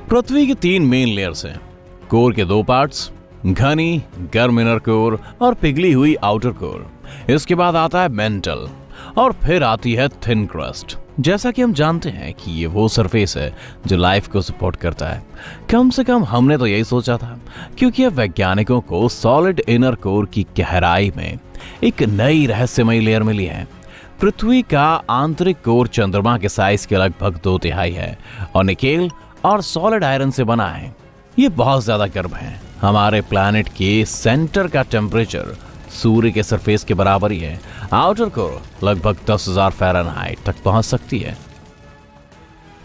पृथ्वी की 3 main layers हैं। Core के 2 पार्ट्स, घनी गर्म इनर कोर और पिघली हुई आउटर कोर। इसके बाद आता है मेंटल और फिर आती है थिन क्रस्ट। जैसा कि हम जानते हैं कि ये वो सरफेस है जो लाइफ को सपोर्ट करता है। कम से कम हमने तो यही सोचा था, क्योंकि अब वैज्ञानिकों को सॉलिड इनर कोर की गहराई में एक नई रहस्यमयी लेयर मिली है। पृथ्वी का आंतरिक कोर चंद्रमा के साइज के लगभग 2/3 है और निकेल और सॉलिड आयरन से बना है। ये बहुत ज्यादा गर्म है। हमारे प्लैनेट के सेंटर का टेम्परेचर सूर्य के सरफेस के बराबर ही है। आउटर कोर लगभग 10,000 फ़ारेनहाइट तक पहुंच सकती है।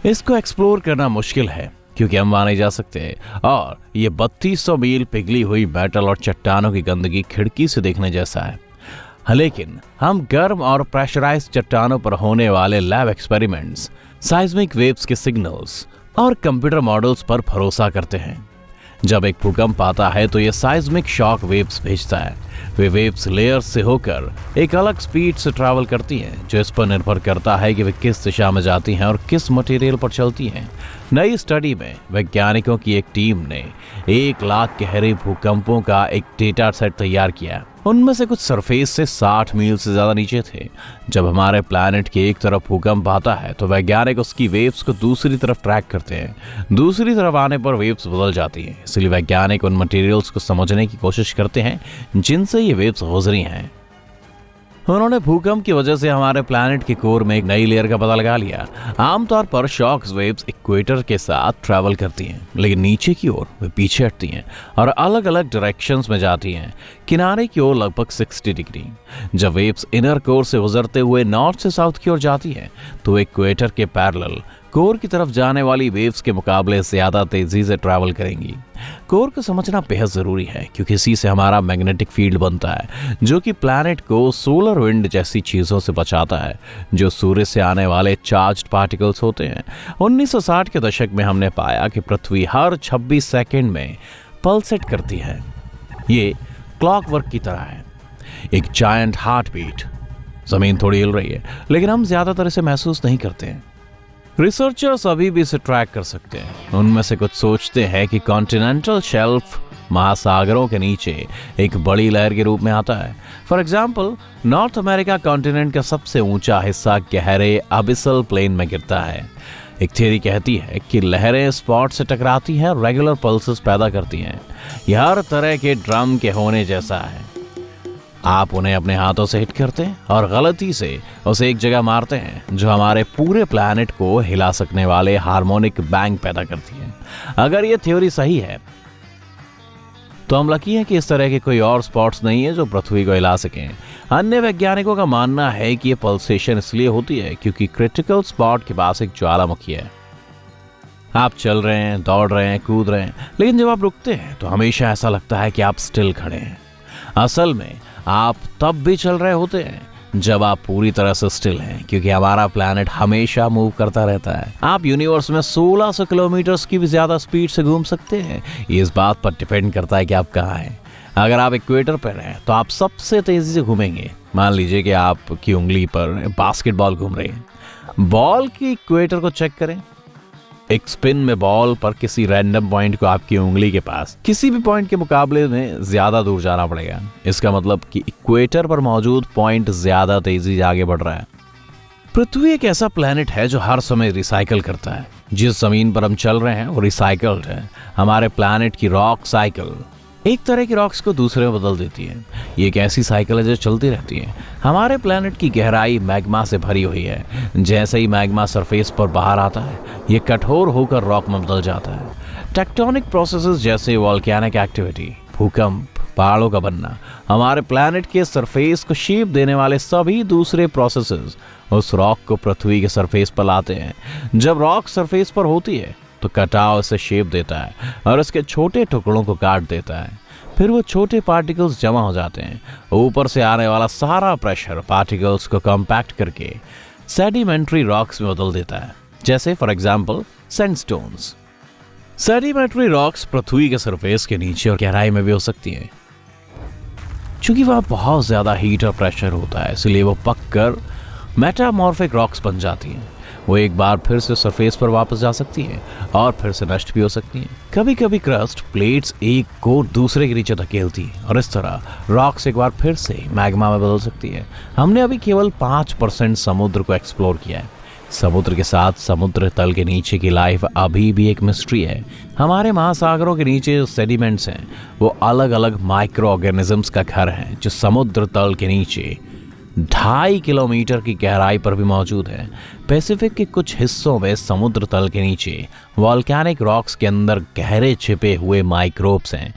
इसको एक्सप्लोर करना मुश्किल है क्योंकि हम वहां नहीं जा सकते और ये 3200 मील पिघली हुई मेटल और चट्टानों की गंदगी खिड़की से देखने जैसा है। लेकिन हम गर्म और प्रेशराइज्ड चट्टानों पर होने वाले लैब एक्सपेरिमेंट्स, साइज्मिक वेव्स के सिग्नल्स और कंप्यूटर मॉडल्स पर भरोसा करते हैं। जब एक भूकंप आता है तो यह साइज्मिक शॉक वेव्स भेजता है। वे वेव्स लेयर्स से होकर एक अलग स्पीड से ट्रैवल करती हैं, जो इस पर निर्भर करता है कि वे किस दिशा में जाती हैं और किस मटेरियल पर चलती हैं। नई स्टडी में वैज्ञानिकों की एक टीम ने 1 लाख गहरे भूकंपों का एक डेटा सेट तैयार किया। उनमें से कुछ सरफेस से 60 मील से ज्यादा नीचे थे। जब हमारे प्लैनेट के एक तरफ भूकंप आता है तो वैज्ञानिक उसकी वेव्स को दूसरी तरफ ट्रैक करते हैं। दूसरी तरफ आने पर वेव्स बदल जाती हैं, इसलिए वैज्ञानिक उन मटेरियल्स को समझने की कोशिश करते हैं जिनसे ये वेव्स गुजरी हैं। उन्होंने भूकंप की वजह से हमारे प्लैनेट के कोर में एक नई लेयर का पता लगा लिया। आमतौर पर शॉक वेव्स इक्वेटर के साथ ट्रैवल करती हैं, लेकिन नीचे की ओर वे पीछे हटती हैं और अलग अलग डायरेक्शंस में जाती हैं। किनारे की ओर लगभग 60 डिग्री। जब वेव्स इनर कोर से गुजरते हुए नॉर्थ से साउथ की ओर जाती हैं तो इक्वेटर के पैरेलल कोर की तरफ जाने वाली वेव्स के मुकाबले ज्यादा तेजी से ट्रैवल करेंगी। कोर को समझना बेहद जरूरी है क्योंकि इसी से हमारा मैग्नेटिक फील्ड बनता है, जो कि प्लैनेट को सोलर विंड जैसी चीजों से बचाता है जो सूर्य से आने वाले चार्ज्ड पार्टिकल्स होते हैं। 1960 के दशक में हमने पाया कि पृथ्वी हर 26 सेकंड में पल्सेट करती है। ये क्लॉकवर्क की तरह है, एक जायंट हार्ट बीट। जमीन थोड़ी हिल रही है लेकिन हम ज्यादातर इसे महसूस नहीं करते हैं। रिसर्चर्स अभी भी इसे ट्रैक कर सकते हैं। उनमें से कुछ सोचते हैं कि कॉन्टिनेंटल शेल्फ महासागरों के नीचे एक बड़ी लहर के रूप में आता है। For example, north America continent का सबसे ऊंचा हिस्सा गहरे अबिसल प्लेन में गिरता है। एक थियरी कहती है कि लहरें स्पॉट से टकराती हैं और रेगुलर पल्सेस पैदा करती हैं। यह हर तरह के ड्रम के होने जैसा है। आप उन्हें अपने हाथों से हिट करते हैं और गलती से उसे एक जगह मारते हैं, जो हमारे पूरे प्लैनेट को हिला सकने वाले हार्मोनिक बैंग पैदा करती है। अगर ये थ्योरी सही है तो हम लकी हैं कि इस तरह के कोई और स्पॉट्स नहीं है जो पृथ्वी को हिला सकें। अन्य वैज्ञानिकों का मानना है कि ये पल्सेशन इसलिए होती है क्योंकि क्रिटिकल स्पॉट के पास एक ज्वालामुखी है। आप चल रहे हैं, दौड़ रहे हैं, कूद रहे हैं, लेकिन जब आप रुकते हैं तो हमेशा ऐसा लगता है कि आप स्टिल खड़े हैं। असल में आप तब भी चल रहे होते हैं जब आप पूरी तरह से स्टिल हैं, क्योंकि हमारा प्लैनेट हमेशा मूव करता रहता है। आप यूनिवर्स में 1600 किलोमीटर की भी ज्यादा स्पीड से घूम सकते हैं। ये इस बात पर डिपेंड करता है कि आप कहाँ हैं। अगर आप इक्वेटर पर हैं तो आप सबसे तेजी से घूमेंगे। मान लीजिए कि आपकी उंगली पर बास्केटबॉल घूम रही है। बॉल की इक्वेटर को चेक करें। एक स्पिन में बॉल पर किसी रैंडम पॉइंट को आपकी उंगली के पास किसी भी पॉइंट के मुकाबले में ज्यादा दूर जाना पड़ेगा। इसका मतलब कि इक्वेटर पर मौजूद पॉइंट ज्यादा तेजी से आगे बढ़ रहा है। पृथ्वी एक ऐसा प्लैनेट है जो हर समय रिसाइकल करता है। जिस जमीन पर हम चल रहे हैं वो रिसाइकल्ड है। हमारे प्लैनेट की रॉक साइकिल एक तरह की रॉक्स को दूसरे में बदल देती है। ये एक ऐसी साइकिल है जो चलती रहती है। हमारे प्लैनेट की गहराई मैग्मा से भरी हुई है। जैसे ही मैग्मा सरफेस पर बाहर आता है, ये कठोर होकर रॉक में बदल जाता है। टेक्टोनिक प्रोसेसेस जैसे वोल्केनिक एक्टिविटी, भूकंप, पहाड़ों का बनना, हमारे प्लैनेट के सरफेस को शेप देने वाले सभी दूसरे प्रोसेसेस उस रॉक को पृथ्वी के सरफेस पर लाते हैं। जब रॉक सरफेस पर होती है तो कटाव इसे शेप देता है और इसके छोटे टुकड़ों को काट देता है। फिर वो छोटे पार्टिकल्स जमा हो जाते हैं। ऊपर से आने वाला सारा प्रेशर पार्टिकल्स को कॉम्पैक्ट करके सेडिमेंट्री रॉक्स में बदल देता है, जैसे for example sandstones. Sedimentary rocks पृथ्वी के सरफेस के नीचे और गहराई में भी हो सकती हैं। चूंकि वहां बहुत ज्यादा हीट और प्रेशर होता है, इसलिए वो पककर मेटामॉर्फिक रॉक्स बन जाती हैं। वो एक बार फिर से सरफेस पर वापस जा सकती है और फिर से नष्ट भी हो सकती है। कभी कभी क्रस्ट प्लेट्स एक को दूसरे के नीचे धकेलती है और इस तरह रॉक्स एक बार फिर से मैग्मा में बदल सकती है। हमने अभी केवल 5% समुद्र को एक्सप्लोर किया है। समुद्र के साथ समुद्र तल के नीचे की लाइफ अभी भी एक मिस्ट्री है। हमारे महासागरों के नीचे जो सेडिमेंट्स हैं वो अलग अलग माइक्रो ऑर्गेनिजम्स का घर है जो समुद्र तल के नीचे 2.5 किलोमीटर की गहराई पर भी मौजूद है। पैसिफिक के कुछ हिस्सों में समुद्र तल के नीचे वॉल्केनिक रॉक्स के अंदर गहरे छिपे हुए माइक्रोब्स हैं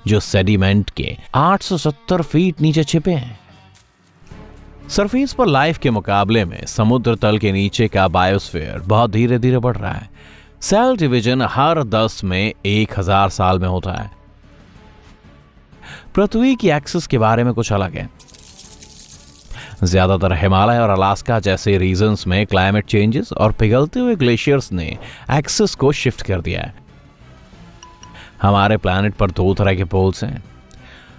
जो सेडिमेंट के 870 फीट नीचे छिपे हैं। सरफेस पर लाइफ के मुकाबले में समुद्र तल के नीचे का बायोस्फीयर बहुत धीरे धीरे बढ़ रहा है। सेल डिवीजन हर 10 में 1000 साल में होता है। पृथ्वी की एक्सिस के बारे में कुछ अलग है। ज्यादातर हिमालय और अलास्का जैसे रीजन्स में क्लाइमेट चेंजेस और पिघलते हुए ग्लेशियर्स ने एक्सिस को शिफ्ट कर दिया है। हमारे प्लैनेट पर 2 तरह के पोल्स हैं।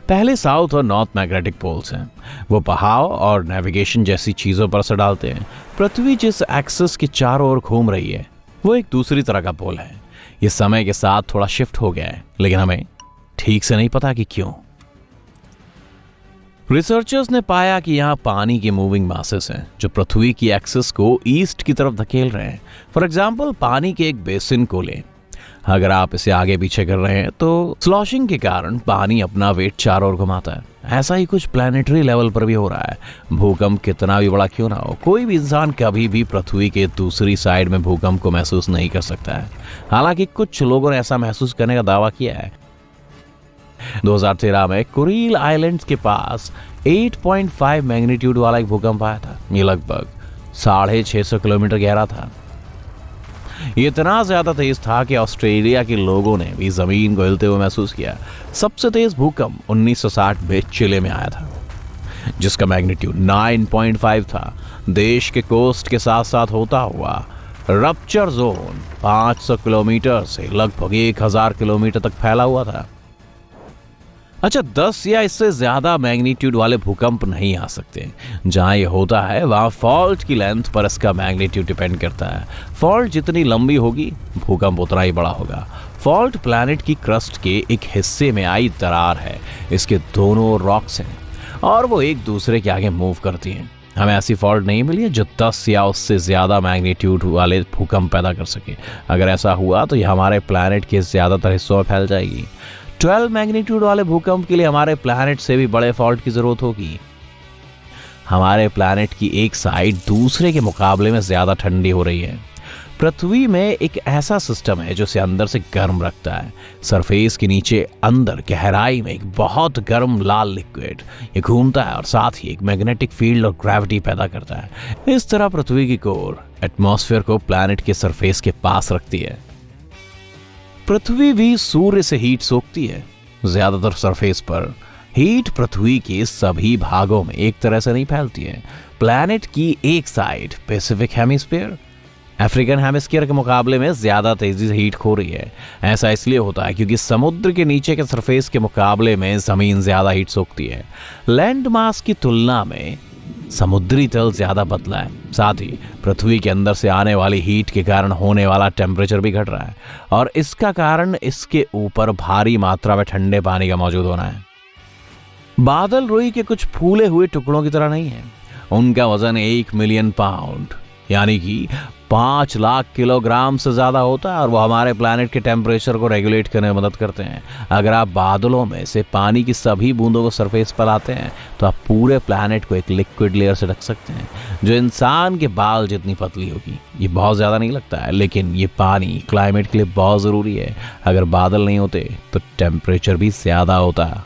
पहले साउथ और नॉर्थ मैग्नेटिक पोल्स हैं। वो बहाव और नेविगेशन जैसी चीजों पर असर डालते हैं। पृथ्वी जिस एक्सिस के चारों ओर घूम रही है वो एक दूसरी तरह का पोल है। ये समय के साथ थोड़ा शिफ्ट हो गया है, लेकिन हमें ठीक से नहीं पता कि क्यों। रिसर्चर्स ने पाया कि यहाँ पानी के मूविंग मासेस हैं जो पृथ्वी की एक्सिस को ईस्ट की तरफ धकेल रहे हैं। फॉर एग्जाम्पल, पानी के एक बेसिन को लें। अगर आप इसे आगे पीछे कर रहे हैं तो स्लॉशिंग के कारण पानी अपना वेट चारों ओर घुमाता है। ऐसा ही कुछ प्लैनेटरी लेवल पर भी हो रहा है। भूकंप कितना भी बड़ा क्यों ना हो, कोई भी इंसान कभी भी पृथ्वी के दूसरी साइड में भूकंप को महसूस नहीं कर सकता है। हालांकि कुछ लोगों ने ऐसा महसूस करने का दावा किया है। 2013 में कुरील आइलैंड्स के पास 8.5 मैग्नीट्यूड वाला एक भूकंप आया था। ये लगभग 650 किलोमीटर गहरा था। ये इतना ज्यादा तेज था कि ऑस्ट्रेलिया के लोगों ने भी जमीन को हिलते हुए महसूस किया। सबसे तेज भूकंप 1960 में चिले में आया था जिसका मैग्नीट्यूड 9.5 था। देश के कोस्ट के साथ साथ होता हुआ रप्चर जोन 500 किलोमीटर से लगभग 1000 किलोमीटर तक फैला हुआ था। अच्छा, 10 या इससे ज्यादा मैग्नीट्यूड वाले भूकंप नहीं आ सकते। जहां ये होता है वहां फॉल्ट की लेंथ पर इसका मैग्नीट्यूड डिपेंड करता है। फॉल्ट जितनी लंबी होगी भूकंप उतना ही बड़ा होगा। फॉल्ट प्लैनेट की क्रस्ट के एक हिस्से में आई दरार है। इसके दोनों रॉक्स हैं और वो एक दूसरे के आगे मूव करती हैं। हमें ऐसी फॉल्ट नहीं मिली है जो 10 या उससे ज्यादा मैग्नीट्यूड वाले भूकंप पैदा कर सके। अगर ऐसा हुआ तो ये हमारे प्लैनेट के ज्यादातर हिस्सों में फैल जाएगी। 12 मैग्नीट्यूड वाले भूकंप के लिए हमारे प्लैनेट से भी बड़े फॉल्ट की जरूरत होगी। हमारे प्लैनेट की एक साइड दूसरे के मुकाबले में ज्यादा ठंडी हो रही है। पृथ्वी में एक ऐसा सिस्टम है जो इसे अंदर से गर्म रखता है। सरफेस के नीचे अंदर गहराई में एक बहुत गर्म लाल लिक्विड ये घूमता है और साथ ही एक मैग्नेटिक फील्ड और ग्रेविटी पैदा करता है। इस तरह पृथ्वी की कोर एटमॉस्फेयर को प्लैनेट के सरफेस के पास रखती है। पृथ्वी भी सूर्य से हीट सोखती है। ज्यादातर सरफेस पर हीट पृथ्वी के सभी भागों में एक तरह से नहीं फैलती है। प्लैनेट की एक side Pacific hemisphere African hemisphere के मुकाबले में ज्यादा तेजी से हीट खो रही है। ऐसा इसलिए होता है क्योंकि समुद्र के नीचे के सरफेस के मुकाबले में जमीन ज्यादा हीट सोखती है। लैंड मास की तुलना में समुद्री तल ज्यादा पतला है। साथ ही पृथ्वी के अंदर से आने वाली हीट के कारण होने वाला टेम्परेचर भी घट रहा है और इसका कारण इसके ऊपर भारी मात्रा में ठंडे पानी का मौजूद होना है। बादल रुई के कुछ फूले हुए टुकड़ों की तरह नहीं है। उनका वजन 1 मिलियन पाउंड यानी कि 5 लाख किलोग्राम से ज्यादा होता है और वो हमारे प्लैनेट के टेम्परेचर को रेगुलेट करने में मदद करते हैं। अगर आप बादलों में से पानी की सभी बूंदों को सरफेस पर लाते हैं तो आप पूरे प्लैनेट को एक लिक्विड लेयर से ढक सकते हैं जो इंसान के बाल जितनी पतली होगी। ये बहुत ज्यादा नहीं लगता है, लेकिन ये पानी क्लाइमेट के लिए बहुत जरूरी है। अगर बादल नहीं होते तो टेम्परेचर भी ज्यादा होता है।